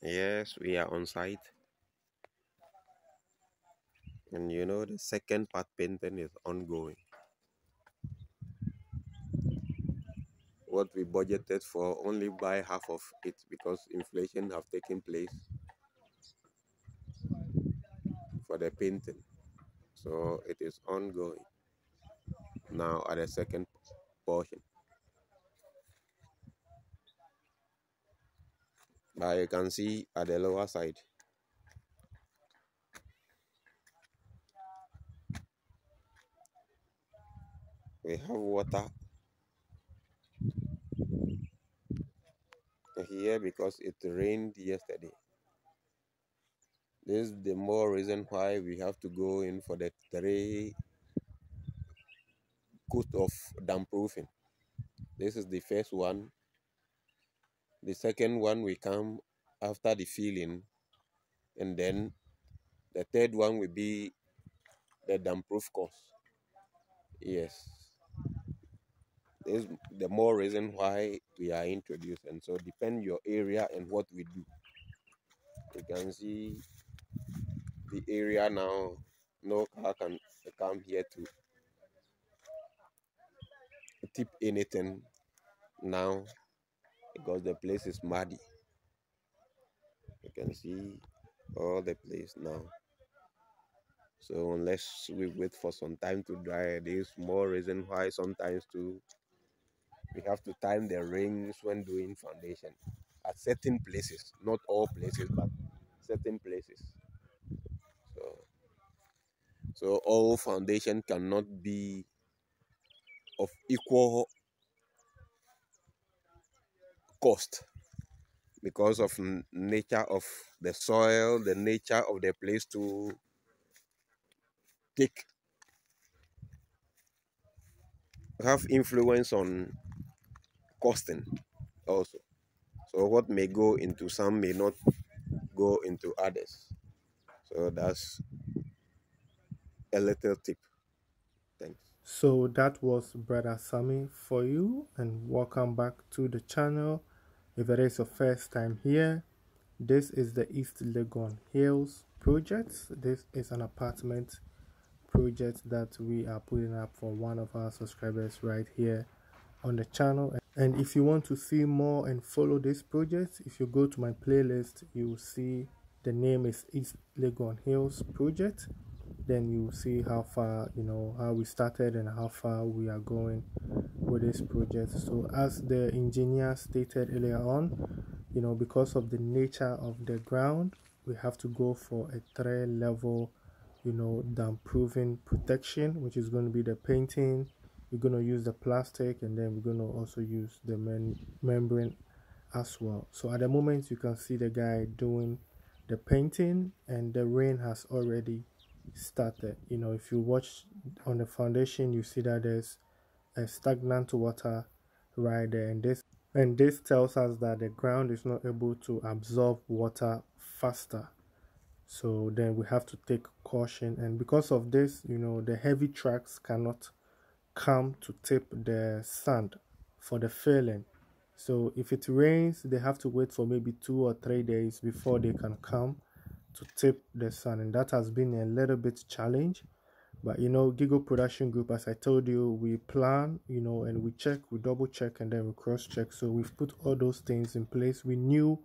Yes, we are on site, and the second part painting is ongoing. What we budgeted for only buy half of it because inflation have taken place for the painting. So it is ongoing now at the second portion. But you can see at the lower side, we have water here because it rained yesterday. This is the more reason why we have to go in for the 3 coat of damp proofing. This is the first one. The second one will come after the filling, and then the third one will be the damp proof course. Yes, this is the more reason why we are introducing. So depend your area and what we do. You can see the area now. No car can come here to tip anything now because the place is muddy. You can see all the place now. So unless we wait for some time to dry, there is more reason why sometimes too we have to time the rings when doing foundation at certain places, not all places, but certain places. So so all foundation cannot be of equal cost because of nature of the soil, the nature of the place to take have influence on costing also. So what may go into some may not go into others. So that's a little tip. Thanks. So that was Brother Sammy for you, and welcome back to the channel. If it is your first time here, this is the East Legon Hills project. This is an apartment project that we are putting up for one of our subscribers right here on the channel. And if you want to see more and follow this project, if you go to my playlist, you will see the name is East Legon Hills project. Then you will see how far, how we started and how far we are going with this project. So as the engineer stated earlier on, because of the nature of the ground, we have to go for a 3-level, damp proofing protection, which is going to be the painting. We're going to use the plastic, and then we're going to also use the membrane as well. So at the moment, you can see the guy doing the painting, and the rain has already started. If you watch on the foundation, you see that there's a stagnant water right there, and this tells us that the ground is not able to absorb water faster. So then we have to take caution, and because of this, the heavy trucks cannot come to tip the sand for the filling. So if it rains, they have to wait for maybe 2 or 3 days before they can come to tip the sand, and that has been a little bit challenge. But Gigo Production Group, as I told you, we plan, and we check, we double check, and then we cross check. So we've put all those things in place. We knew,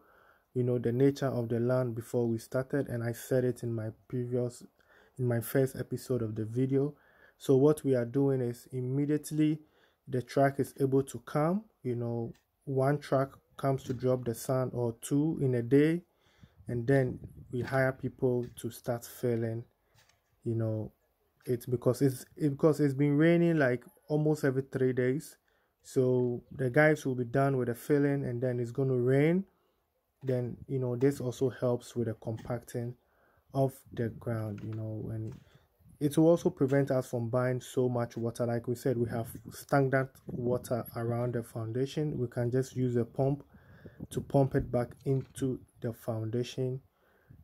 the nature of the land before we started, and I said it in my first episode of the video. So what we are doing is immediately the truck is able to come, one truck comes to drop the sand or two in a day, and then we hire people to start filling, it's because it's been raining like almost every 3 days. So the guys will be done with the filling, and then it's going to rain. Then this also helps with the compacting of the ground, and it will also prevent us from buying so much water. Like we said, we have stagnant water around the foundation. We can just use a pump to pump it back into the foundation.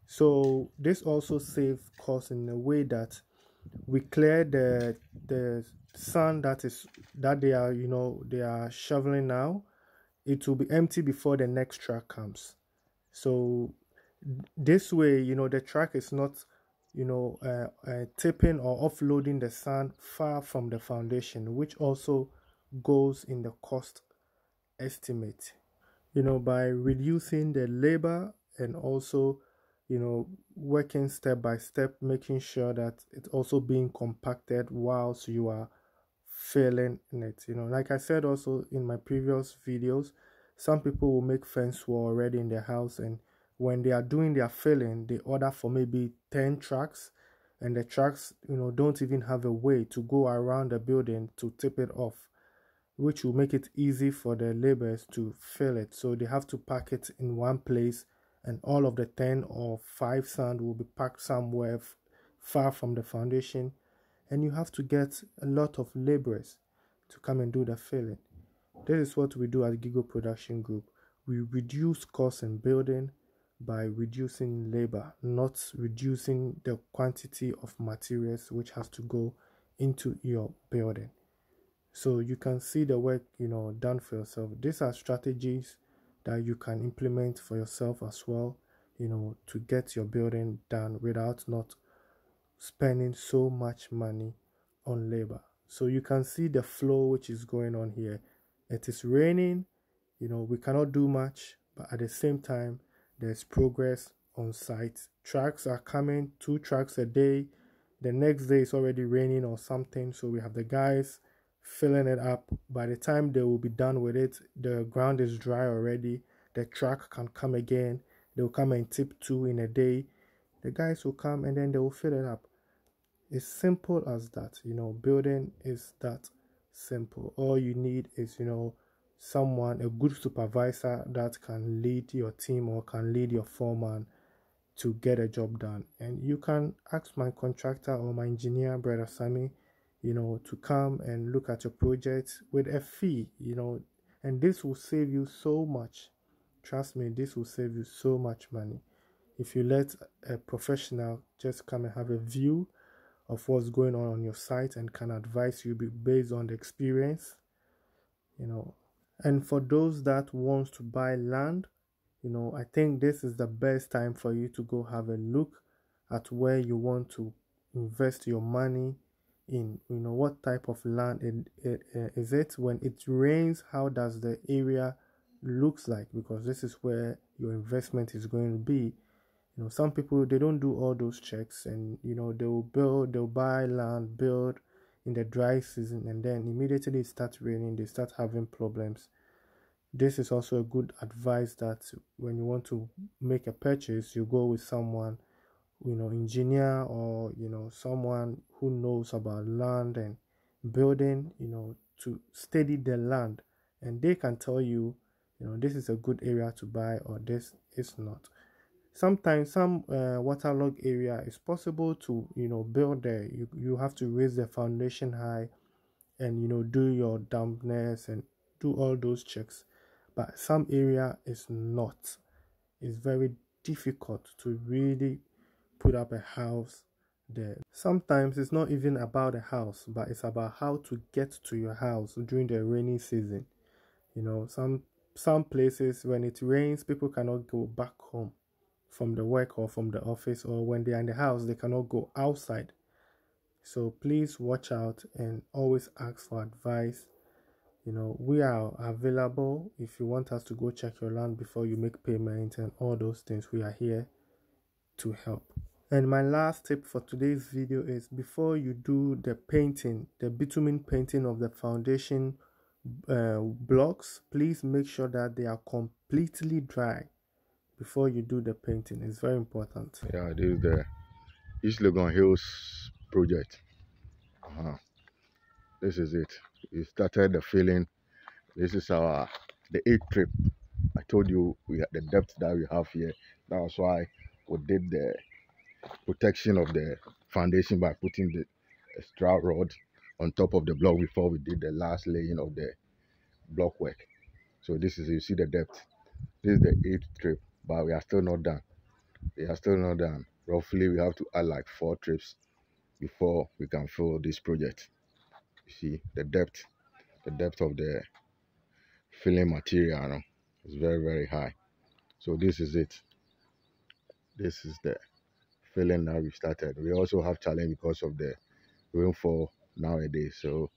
So this also saves cost in a way that we clear the sand that they are shoveling now. It will be empty before the next truck comes. So this way, the track is not, tipping or offloading the sand far from the foundation, which also goes in the cost estimate. By reducing the labor and also, working step by step, making sure that it's also being compacted whilst you are filling in it. Like I said also in my previous videos, some people will make fence wall already in their house, and when they are doing their filling, they order for maybe 10 tracks, and the tracks, don't even have a way to go around the building to tip it off, which will make it easy for the laborers to fill it. So they have to pack it in one place, and all of the 10 or 5 sand will be packed somewhere far from the foundation, and you have to get a lot of laborers to come and do the filling. This is what we do at Gigo Production Group. We reduce costs in building by reducing labor, not reducing the quantity of materials which has to go into your building. So you can see the work, done for yourself. These are strategies that you can implement for yourself as well, to get your building done without not spending so much money on labor. So you can see the flow which is going on here. It is raining, we cannot do much, but at the same time, there's progress on site. Trucks are coming, 2 trucks a day. The next day it's already raining or something, so we have the guys filling it up. By the time they will be done with it, the ground is dry already. The truck can come again. They'll come and tip 2 in a day. The guys will come and then they will fill it up. It's simple as that. Building is that simple. All you need is, someone, a good supervisor that can lead your team or can lead your foreman to get a job done. And you can ask my contractor or my engineer, brother Sammy, to come and look at your project with a fee, and this will save you so much. Trust me, this will save you so much money. If you let a professional just come and have a view of what's going on your site and can advise you based on the experience, you know. And for those that wants to buy land, I think this is the best time for you to go have a look at where you want to invest your money in. What type of land is it? When it rains, how does the area looks like? Because this is where your investment is going to be. Some people, they don't do all those checks, and they'll buy land, build in the dry season, and then immediately it starts raining, they start having problems. This is also a good advice that when you want to make a purchase, you go with someone, engineer, or someone who knows about land and building, to study the land, and they can tell you, this is a good area to buy or this is not. Sometimes some waterlogged area is possible to build there. You have to raise the foundation high, and do your dampness and do all those checks. But some area is not. It's very difficult to really put up a house there. Sometimes it's not even about a house, but it's about how to get to your house during the rainy season. Some places, when it rains, people cannot go back home from the work or from the office, or when they are in the house, they cannot go outside. So please watch out and always ask for advice. We are available. If you want us to go check your land before you make payment and all those things, we are here to help. And my last tip for today's video is, before you do the painting, the bitumen painting of the foundation blocks, please make sure that they are completely dry before you do the painting. It's very important. Yeah, this is the East Legon Hills project. This is it. We started the filling. This is the 8th trip. I told you we had the depth that we have here. That's why we did the protection of the foundation by putting the extra rod on top of the block before we did the last laying of the block work. So this is, you see the depth. This is the 8th trip, but we are still not done. We are still not done. Roughly, we have to add like 4 trips before we can fill this project. You see the depth of the filling material, is very, very high. So this is it. This is the feeling now we started. We also have challenge because of the rainfall nowadays. So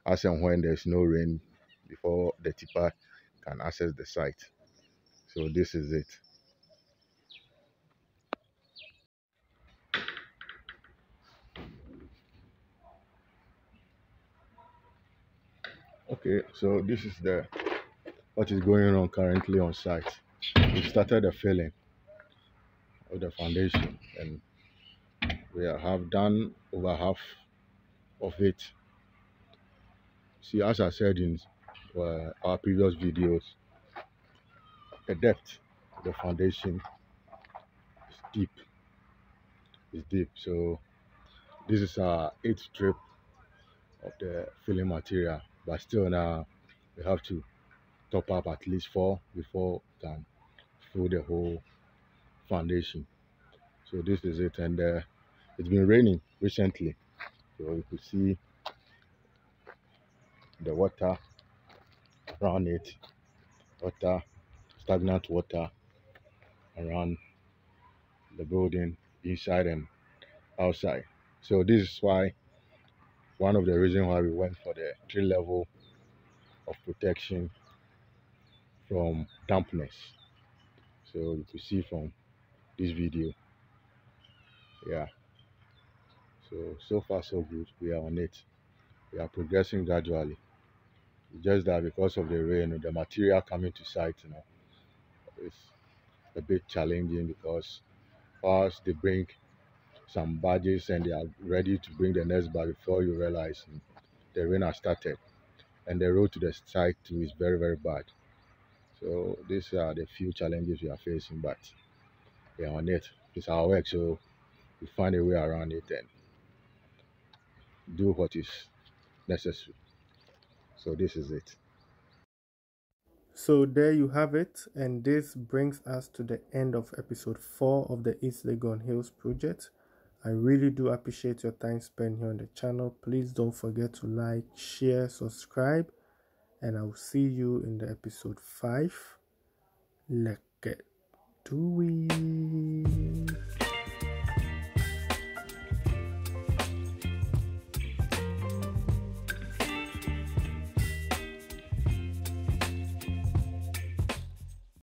as and when there's no rain before the tipper can access the site. So this is it. Okay, so this is the what is going on currently on site. We started the filling of the foundation and we have done over half of it. See, as I said in our previous videos, the depth of the foundation is deep. Is deep. So this is our eighth strip of the filling material, but still now we have to top up at least four before we can fill the whole foundation. So this is it, and it's been raining recently, so you could see the water around it, water, stagnant water around the building, inside and outside. So this is why one of the reasons why we went for the 3 level of protection from dampness. So you could see from this video, yeah. So far so good. We are on it. We are progressing gradually. It's just that because of the rain, the material coming to site, is a bit challenging because once they bring some badges and they are ready to bring the next bag before you realize the rain has started and the road to the site too is very very bad. So these are the few challenges we are facing, but we are on it. It's our work, so we find a way around it and do what is necessary. So this is it. So there you have it, and this brings us to the end of episode 4 of the East Legon Hills project. I really do appreciate your time spent here on the channel. Please don't forget to like, share, subscribe, and I'll see you in the episode 5. Let's get to it.